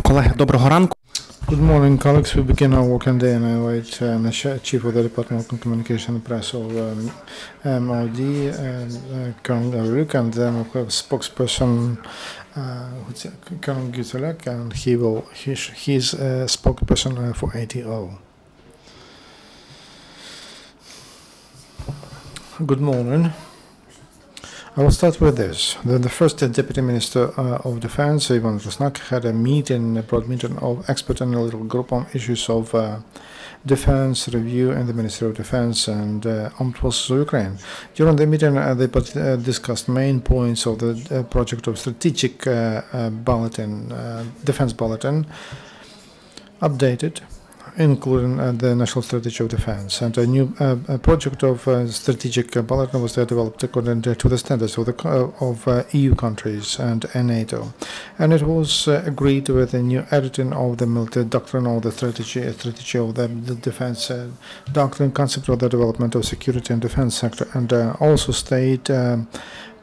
Колеги, доброго ранку. Good morning, colleagues. We begin our working day, and I invite the Chief of the Department of Communication and Press of MOD, Colonel Gavrylyuk, and then we have spokesperson Dmytro Gutsulyak, and he's a spokesperson for ATO. Good morning. I will start with this. The first Deputy Minister of Defense, Dmytro Gutsulyak, had a broad meeting of expert analytical group on issues of defense review in the Ministry of Defense and Armed Forces of Ukraine. During the meeting, they discussed main points of the project of strategic defense bulletin, updated, including the National Strategy of Defense. And a new project of strategic bulletin was developed according to the standards of EU countries and NATO. And it was agreed with a new editing of the military doctrine of the strategy of the defense doctrine, concept of the development of security and defense sector, and also state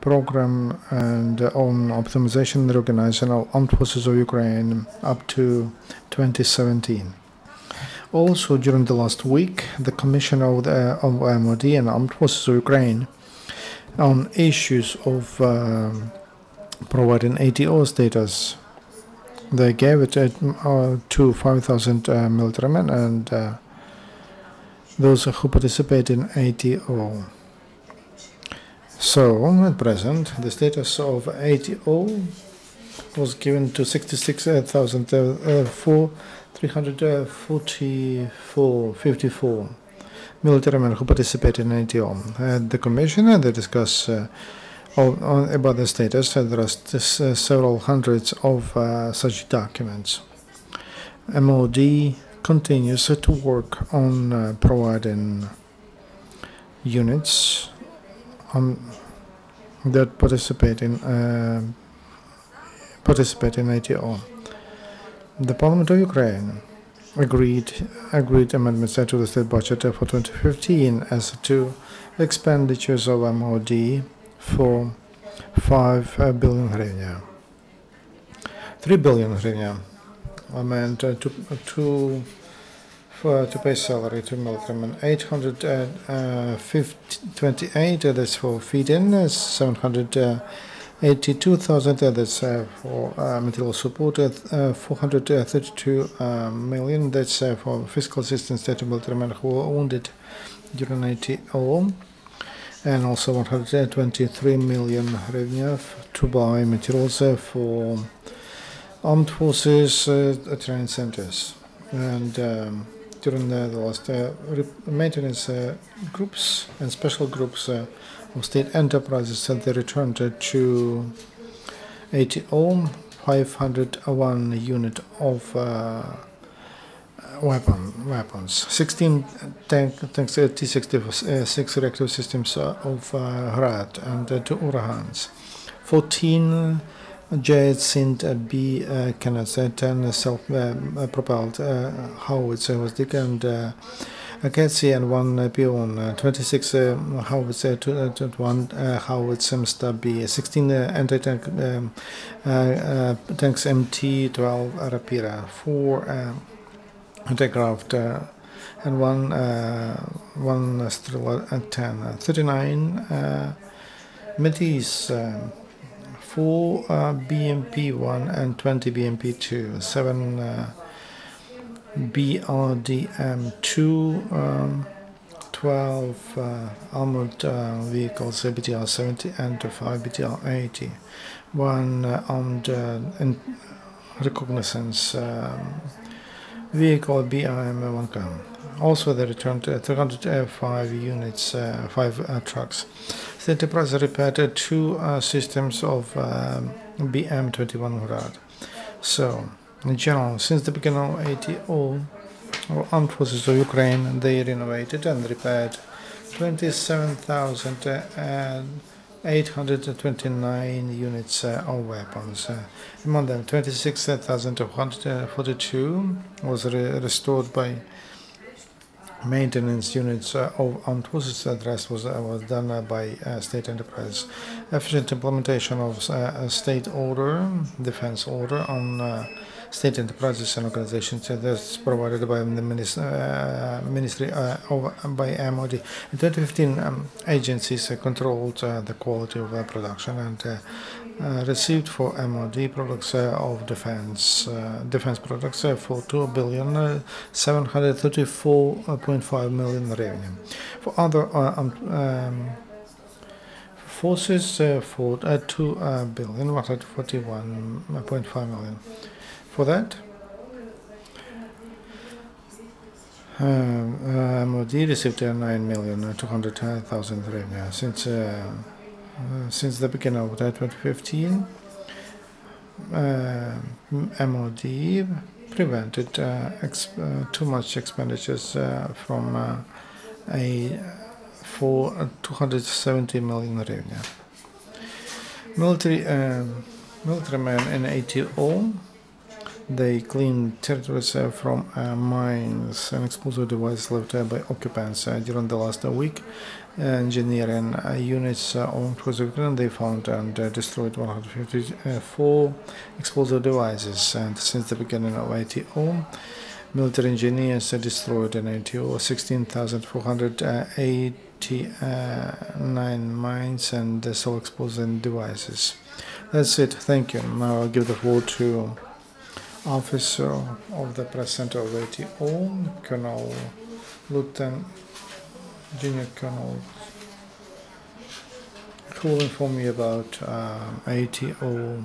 program and on optimization and reorganization of Armed Forces of Ukraine up to 2017. Also, during the last week, the Commission of MOD and Armed Forces of Ukraine on issues of providing ATO status, they gave it to 5,000 military men and those who participate in ATO. So, at present, the status of ATO was given to 66,354 military men who participate in ATO. The Commission, they discuss about the status. There are several hundreds of such documents. MOD continues to work on providing units that participate in ATO. The Parliament of Ukraine agreed amendments to the state budget for 2015 as to expenditures of MOD for 5 billion hryvnia. 3 billion hryvnia are meant to pay salary to military men. 828 that's for feed-in, 782,000 that's for material support, 432 million that's for fiscal assistance to military men who were wounded during ATO, and also 123 million hryvnia to buy materials for armed forces training centers. And during the last maintenance groups and special groups of state enterprises, and they returned to ATO 501 unit of weapons, 16 tanks T-66 reactive systems of Grad and 2 Uragans, 14 Jet Sint B cannons, 10 self-propelled howitzer was dig, and Akatsi and 1 Pion, 26 howitzer, 21 howitzer Msta B, 16 anti-tank tanks MT-12 Rapira, 4 anti-craft and 1 Strela 10, 39 Metis, 4 BMP-1 and 20 BMP-2, 7 BRDM-2, 12 armored vehicles, BTR-70 and 5 BTR-80, 1 armed reconnaissance vehicle, BRM-1 Also, they returned 305 units, 5 trucks. The enterprise repaired 2 systems of BM-21 Grad. So, in general, since the beginning of ATO, or Armed Forces of Ukraine, they renovated and repaired 27,829 units of weapons. Among them, 26,242 was restored by maintenance units of armed forces. The rest was done by state enterprise. Efficient implementation of state order, defense order on state enterprises and organizations. That's provided by the Ministry by MOD. In 2015, agencies controlled the quality of production and received for MOD products of defense products for 2,734.5 million revenue. For other forces for 2,141.5 million. For that, MOD received 9,200,000 revenue. Since the beginning of 2015, MOD prevented too much expenditures for 270 million revenue. Military men in ATO, they cleaned territories from mines and explosive devices left by occupants. During the last week, engineering units armed with Ukraine, they found and destroyed 154 explosive devices. And since the beginning of ATO, military engineers destroyed in ATO 16,489 mines and cell explosive devices. That's it. Thank you. Now I'll give the floor to Officer of the Press Center of ATO, Colonel Lieutenant Junior Colonel, who will inform me about ATO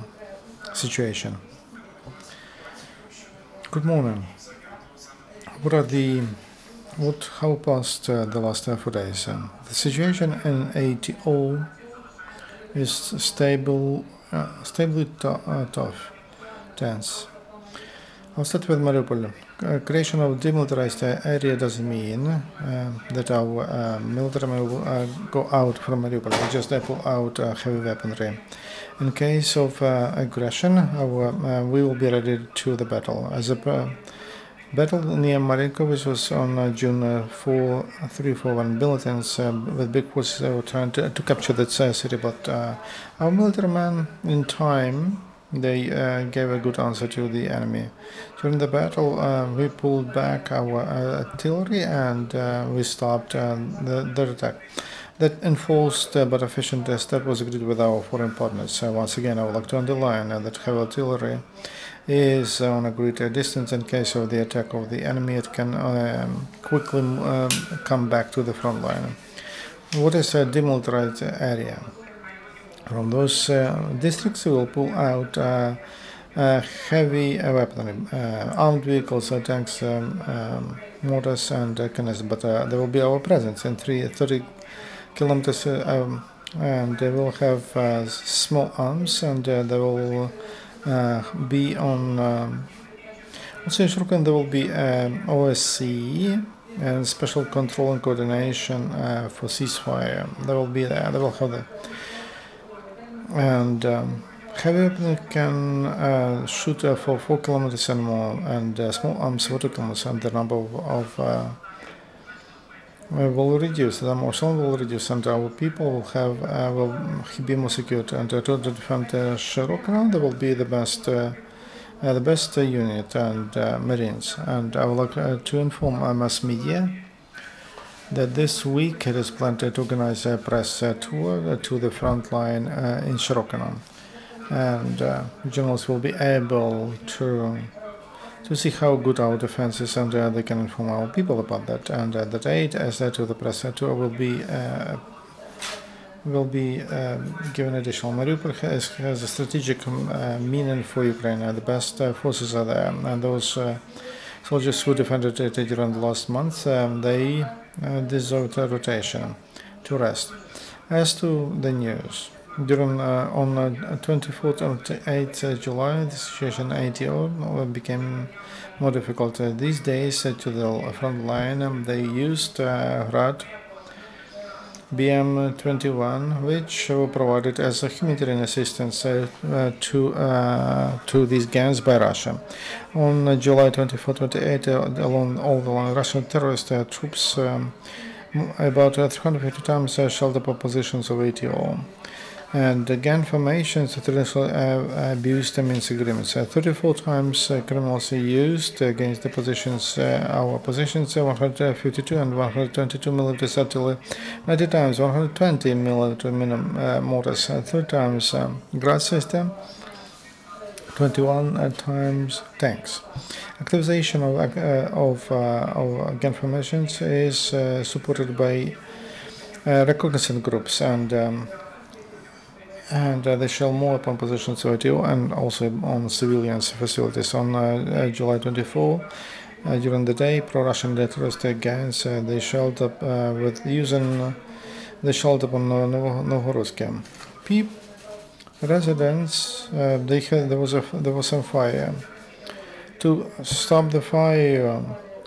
situation. Good morning. How passed the last 4 days? The situation in ATO is stably tough, tense. I'll start with Mariupol. Creation of demilitarized area doesn't mean that our military will go out from Mariupol. We just pull out heavy weaponry. In case of aggression, we will be ready to the battle. As a battle near Marinko, which was on June 4, 341 bulletins with big forces were trying to capture that city, but our military men in time, they gave a good answer to the enemy. During the battle, we pulled back our artillery and we stopped their attack. That enforced but efficient step was agreed with our foreign partners. Once again, I would like to underline that heavy artillery is on a greater distance. In case of the attack of the enemy, it can quickly come back to the front line. What is a demilitarized area? From those districts, we will pull out heavy weaponry, armed vehicles, tanks, mortars, and cannons. But there will be our presence in 30 kilometers, and they will have small arms, and they will be on. Also in Shorokin, there will be OSCE and special control and coordination for ceasefire. They will be there. They will have that. And heavy weapon can shoot for 4 kilometers and more, and small arms for 2 kilometers, and the number of will reduce. The ammunition will reduce, and our people will have will be more secured. And to defend Shorokin, there will be the best unit and Marines. And I would like to inform mass media that this week it is planned to organize a press tour to the front line in Shorokin, and journalists will be able to see how good our defense is, and they can inform our people about that. And the date as to the press tour will be given additional. Mariupol has a strategic meaning for Ukraine. The best forces are there, and those soldiers who defended it during the last month, they deserve a rotation to rest. As to the news, on 24th and 28th July, the situation in ATO became more difficult. These days, to the front line, they used RAD BM-21, which were provided as a humanitarian assistance to these gangs by Russia. On July 24-28, along all the line, Russian terrorist troops about 350 times shelled up positions of ATO. And again, formations internationally abused the Minsk agreements. 34 times criminals used against the positions, our positions, 152 and 122 millimeters artillery, 90 times 120 millimeter mortars, 3 times ground system, 21 times tanks. Activization of gun formations is supported by recognizant groups, and they shell more upon positions of ATO and also on civilians facilities. On July 24, during the day, pro-Russian terrorist gangs they shelled up they shelled up on Novorossiysk. Residents there was some fire. To stop the fire,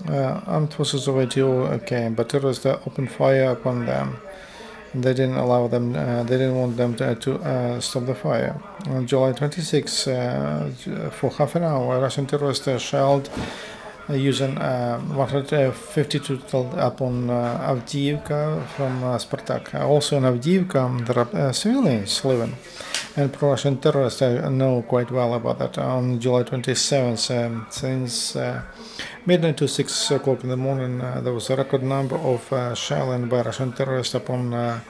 armed forces of ATO came, but terrorists opened fire upon them. They didn't allow them. They didn't want them to stop the fire. On July 26, for half an hour, Russian terrorists shelled using 152 upon Avdiivka from Spartak. Also in Avdiivka, there are civilians living, and pro-Russian terrorists know quite well about that. On July 27th, since midnight to 6 o'clock in the morning, there was a record number of shelling by Russian terrorists upon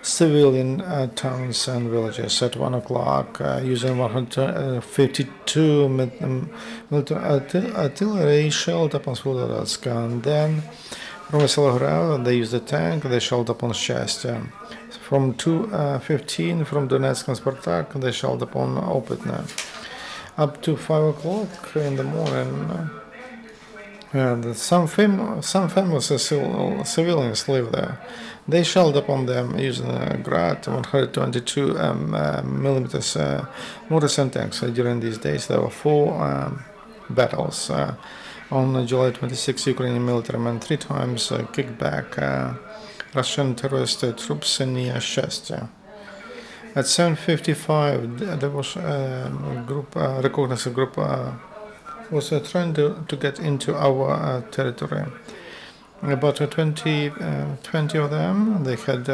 civilian towns and villages. At 1 o'clock, using 152 military artillery shelled upon Svobodansk, and then from Veselogorod they used a tank. They shelled upon Shest. From 2:15 from Donetsk and Spartak, they shelled upon Opitne. Up to 5 o'clock in the morning, and some famous civilians live there. They shelled upon them using Grad 122 millimeters mortars and tanks. During these days, there were 4 battles. On July 26, Ukrainian military men 3 times kicked back Russian terrorist troops near Shest. At 7:55, there was a group, recognized group, was trying to get into our territory. About 20 of them, they had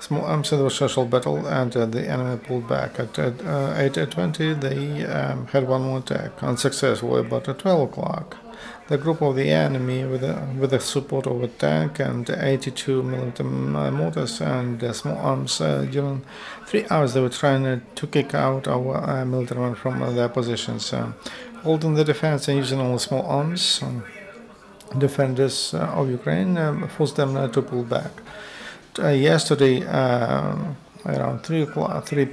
small arms. There was social battle, and the enemy pulled back. At 8:20, they had one more attack, unsuccessful. About 12 o'clock, the group of the enemy, with the support of a tank and 82 millimeter mortars and small arms, during 3 hours they were trying to kick out our military men from their positions, holding the defense and using only small arms. Defenders of Ukraine forced them to pull back. Yesterday, around 3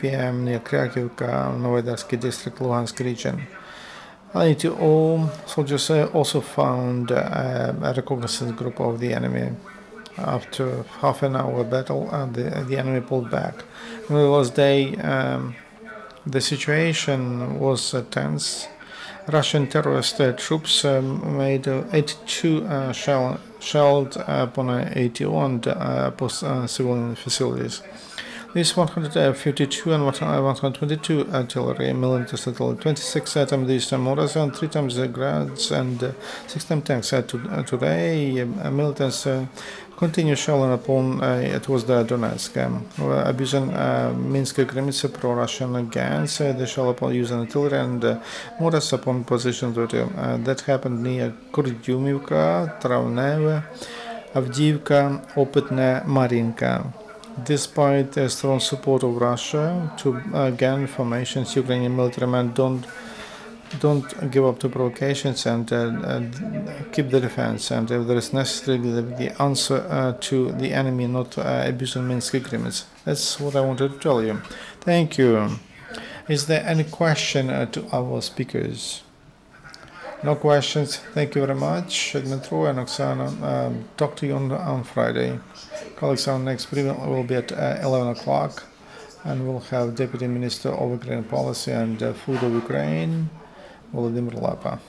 p.m. near Kryakivka, Novodarsky district, Luhansk region, ATO soldiers also found a recognizant group of the enemy. After half an hour battle, the enemy pulled back. In the last day, the situation was tense. Russian terrorist troops made 82 shelled upon ATO and civilian facilities. These 152 and 122 artillery, millimeters artillery, 26 times these mortars and 3 times the grads and 6 times tanks. Today, militants continue shelling upon towards the Donetsk, abusing Minsk agreements. Pro-Russian gangs they shell upon using artillery and mortars upon positions that happened near Kurdyumivka, Travneve, Avdiivka, Opitne, Marinka. Despite the strong support of Russia to gun formations, Ukrainian military men don't give up to provocations and keep the defense. And if there is necessary, the answer to the enemy, not abusing Minsk agreements. That's what I wanted to tell you. Thank you. Is there any question to our speakers? No questions. Thank you very much, Dmytro and Oksana. Talk to you on Friday. Colleagues, our next briefing will be at 11 o'clock, and we'll have Deputy Minister of Ukraine Policy and Food of Ukraine, Volodymyr Lapa.